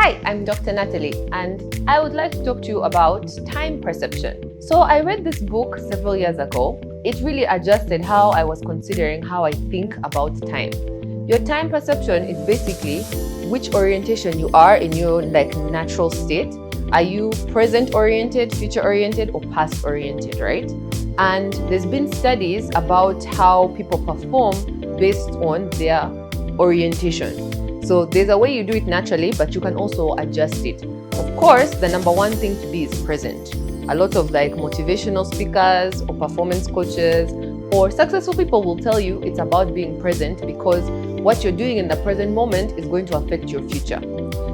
Hi, I'm Dr. Natalie, and I would like to talk to you about time perception. So, I read this book several years ago. It really adjusted how I was considering how I think about time. Your time perception is basically which orientation you are in your natural state. Are you present oriented, future oriented, or past oriented, right? And there's been studies about how people perform based on their orientation. So there's a way you do it naturally, but you can also adjust it. Of course, the number one thing to be is present. A lot of motivational speakers or performance coaches or successful people will tell you it's about being present because what you're doing in the present moment is going to affect your future.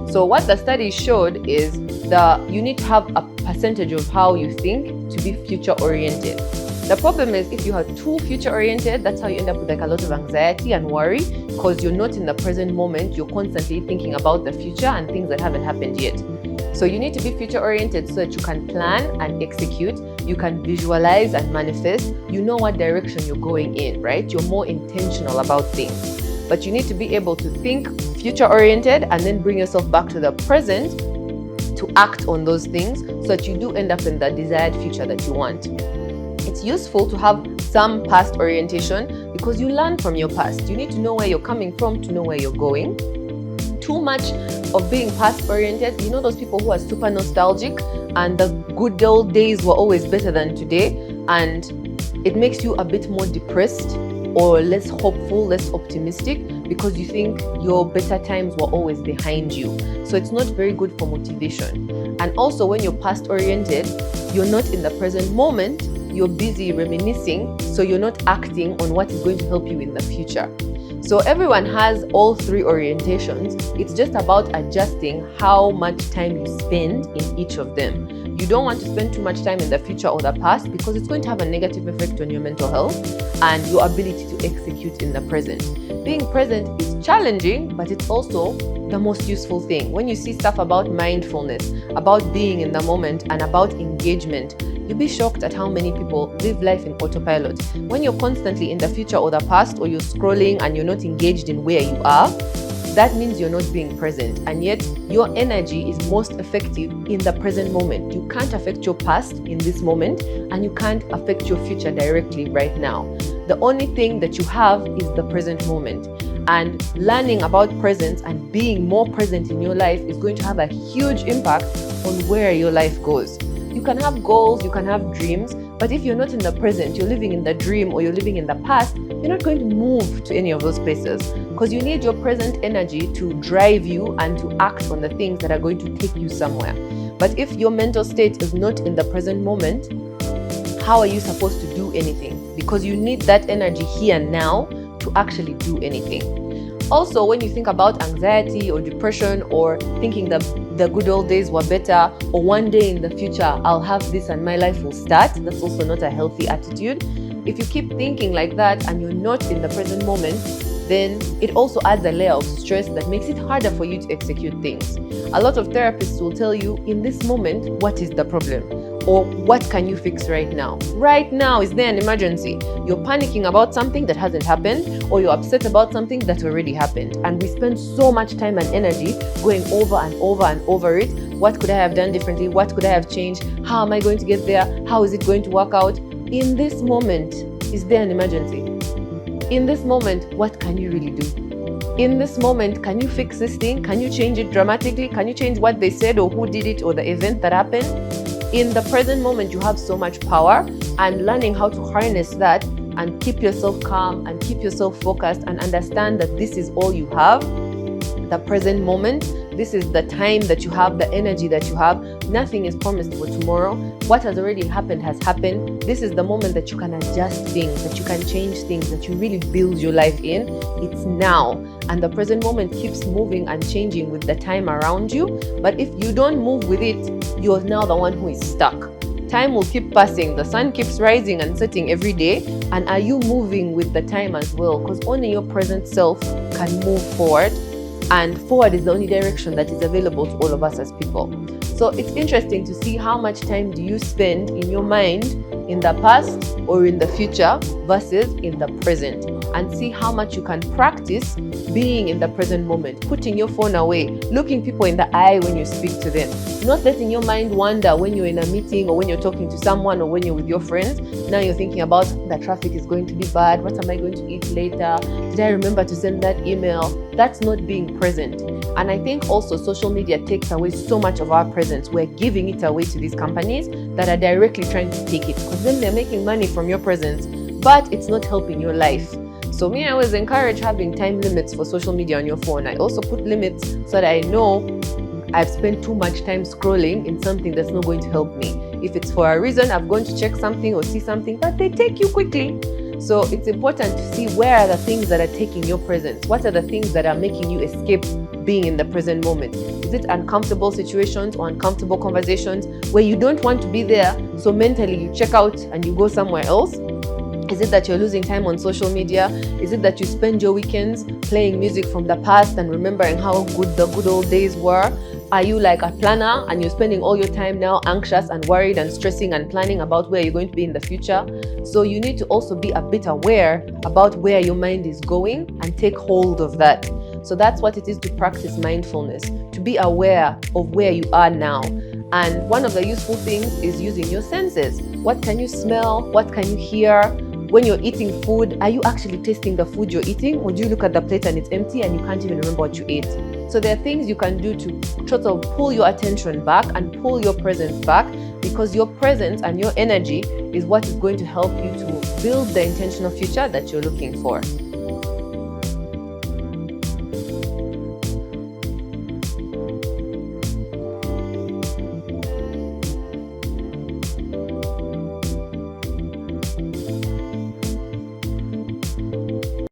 So what the study showed is that you need to have a percentage of how you think to be future oriented. The problem is if you are too future oriented, that's how you end up with a lot of anxiety and worry because you're not in the present moment. You're constantly thinking about the future and things that haven't happened yet. So you need to be future oriented so that you can plan and execute. You can visualize and manifest. You know what direction you're going in, right? You're more intentional about things. But you need to be able to think future oriented and then bring yourself back to the present to act on those things so that you do end up in the desired future that you want. It's useful to have some past orientation because you learn from your past. You need to know where you're coming from to know where you're going. Too much of being past oriented, you know those people who are super nostalgic and the good old days were always better than today, and it makes you a bit more depressed or less hopeful, less optimistic because you think your better times were always behind you. So it's not very good for motivation. And also when you're past oriented, you're not in the present moment. You're busy reminiscing, so you're not acting on what is going to help you in the future. So everyone has all three orientations. It's just about adjusting how much time you spend in each of them. You don't want to spend too much time in the future or the past because it's going to have a negative effect on your mental health and your ability to execute in the present. Being present is challenging, but it's also the most useful thing. When you see stuff about mindfulness, about being in the moment, and about engagement, you'll be shocked at how many people live life in autopilot. When you're constantly in the future or the past, or you're scrolling and you're not engaged in where you are, that means you're not being present. And yet, your energy is most effective in the present moment. You can't affect your past in this moment, and you can't affect your future directly right now. The only thing that you have is the present moment. And learning about presence and being more present in your life is going to have a huge impact on where your life goes. You can have goals, you can have dreams, but if you're not in the present, you're living in the dream or you're living in the past, you're not going to move to any of those places because you need your present energy to drive you and to act on the things that are going to take you somewhere. But if your mental state is not in the present moment, how are you supposed to do anything? Because you need that energy here and now to actually do anything. Also, when you think about anxiety or depression or thinking that the good old days were better or one day in the future I'll have this and my life will start, that's also not a healthy attitude. If you keep thinking like that and you're not in the present moment, then it also adds a layer of stress that makes it harder for you to execute things. A lot of therapists will tell you in this moment, what is the problem? Or what can you fix right now? Right now, is there an emergency? You're panicking about something that hasn't happened, or you're upset about something that already happened. And we spend so much time and energy going over and over and over it. What could I have done differently? What could I have changed? How am I going to get there? How is it going to work out? In this moment, is there an emergency? In this moment, what can you really do? In this moment, can you fix this thing? Can you change it dramatically? Can you change what they said or who did it or the event that happened? In the present moment, you have so much power, and learning how to harness that and keep yourself calm and keep yourself focused and understand that this is all you have, the present moment. This is the time that you have, the energy that you have. Nothing is promised for tomorrow. What has already happened has happened. This is the moment that you can adjust things, that you can change things, that you really build your life in. It's now. And the present moment keeps moving and changing with the time around you. But if you don't move with it, you're now the one who is stuck. Time will keep passing. The sun keeps rising and setting every day. And are you moving with the time as well? Because only your present self can move forward. And forward is the only direction that is available to all of us as people. So it's interesting to see how much time do you spend in your mind in the past or in the future versus in the present. and see how much you can practice being in the present moment, putting your phone away, looking people in the eye when you speak to them, not letting your mind wander when you're in a meeting or when you're talking to someone or when you're with your friends. Now you're thinking about the traffic is going to be bad. What am I going to eat later? Did I remember to send that email? That's not being present. And I think also social media takes away so much of our presence. We're giving it away to these companies that are directly trying to take it, because then they're making money from your presence, but it's not helping your life. So me, I always encourage having time limits for social media on your phone. I also put limits so that I know I've spent too much time scrolling in something that's not going to help me. If it's for a reason, I'm going to check something or see something, but they take you quickly. So it's important to see where are the things that are taking your presence. What are the things that are making you escape being in the present moment? Is it uncomfortable situations or uncomfortable conversations where you don't want to be there, so mentally you check out and you go somewhere else? Is it that you're losing time on social media? Is it that you spend your weekends playing music from the past and remembering how good the good old days were? Are you like a planner and you're spending all your time now anxious and worried and stressing and planning about where you're going to be in the future? So you need to also be a bit aware about where your mind is going and take hold of that. So that's what it is to practice mindfulness, to be aware of where you are now. And one of the useful things is using your senses. What can you smell? What can you hear? When you're eating food, are you actually tasting the food you're eating? Or do you look at the plate and it's empty and you can't even remember what you ate? So there are things you can do to sort of pull your attention back and pull your presence back, because your presence and your energy is what is going to help you to build the intentional future that you're looking for.